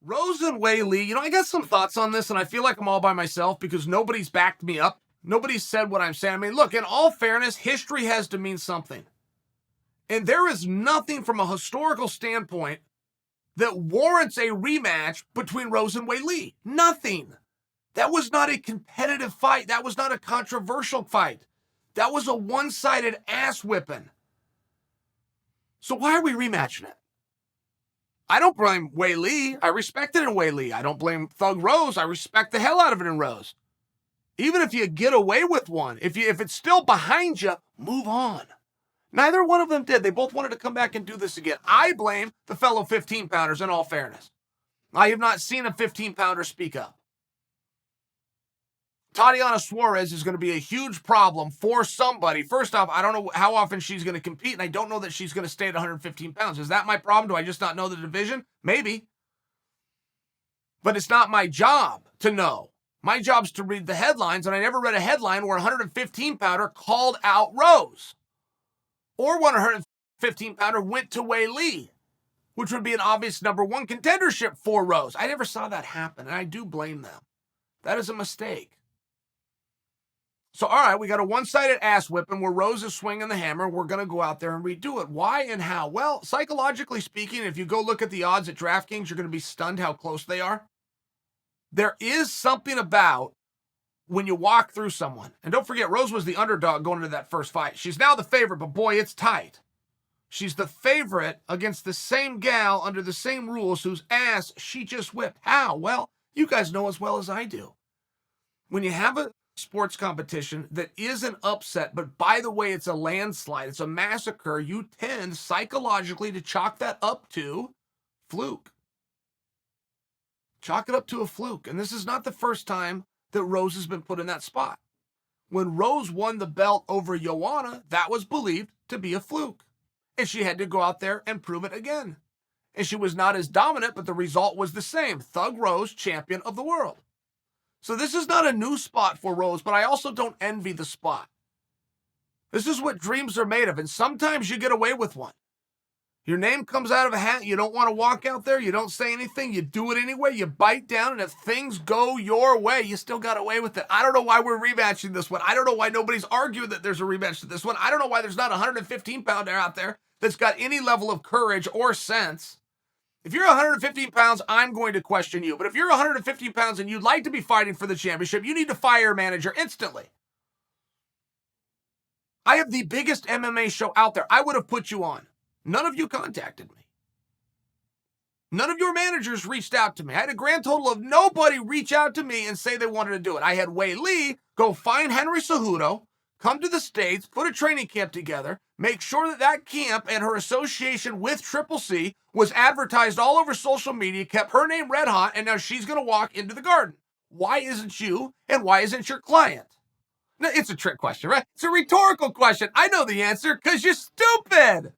Rose and Weili, I got some thoughts on this, and I feel like I'm all by myself because nobody's backed me up. Nobody's said what I'm saying. I mean, look, in all fairness, history has to mean something. And there is nothing from a historical standpoint that warrants a rematch between Rose and Weili. Nothing. That was not a competitive fight. That was not a controversial fight. That was a one-sided ass whipping. So why are we rematching it? I don't blame Weili. I respect it in Weili. I don't blame Thug Rose. I respect the hell out of it in Rose. Even if you get away with one, if it's still behind you, move on. Neither one of them did. They both wanted to come back and do this again. I blame the fellow 15-pounders in all fairness. I have not seen a 15-pounder speak up. Tatiana Suarez is going to be a huge problem for somebody. First off, I don't know how often she's going to compete, and I don't know that she's going to stay at 115 pounds. Is that my problem? Do I just not know the division? Maybe. But it's not my job to know. My job's to read the headlines, and I never read a headline where a 115-pounder called out Rose. Or 115-pounder went to Weili, which would be an obvious number one contendership for Rose. I never saw that happen, and I do blame them. That is a mistake. So, all right, we got a one-sided ass whipping where Rose is swinging the hammer. We're going to go out there and redo it. Why and how? Well, psychologically speaking, if you go look at the odds at DraftKings, you're going to be stunned how close they are. There is something about when you walk through someone. And don't forget, Rose was the underdog going into that first fight. She's now the favorite, but boy, it's tight. She's the favorite against the same gal under the same rules whose ass she just whipped. How? Well, you guys know as well as I do. When you have a sports competition that is an upset, but by the way, it's a landslide, it's a massacre, you tend psychologically to chalk that up to fluke. Chalk it up to a fluke. And this is not the first time that Rose has been put in that spot. When Rose won the belt over Joanna, that was believed to be a fluke. And she had to go out there and prove it again. And she was not as dominant, but the result was the same. Thug Rose, champion of the world. So this is not a new spot for Rose, but I also don't envy the spot. This is what dreams are made of, and sometimes you get away with one. Your name comes out of a hat, you don't want to walk out there, you don't say anything, you do it anyway, you bite down, and if things go your way, you still got away with it. I don't know why we're rematching this one. I don't know why nobody's arguing that there's a rematch to this one. I don't know why there's not a 115-pounder out there that's got any level of courage or sense. If you're 115 pounds, I'm going to question you. But if you're 115 pounds and you'd like to be fighting for the championship, you need to fire your manager instantly. I have the biggest MMA show out there. I would have put you on. None of you contacted me. None of your managers reached out to me. I had a grand total of nobody reach out to me and say they wanted to do it. I had Weili go find Henry Cejudo, come to the States, put a training camp together, make sure that that camp and her association with Triple C was advertised all over social media, kept her name red hot, and now she's going to walk into the garden. Why isn't you, and why isn't your client? Now, it's a trick question, right? It's a rhetorical question. I know the answer, because you're stupid.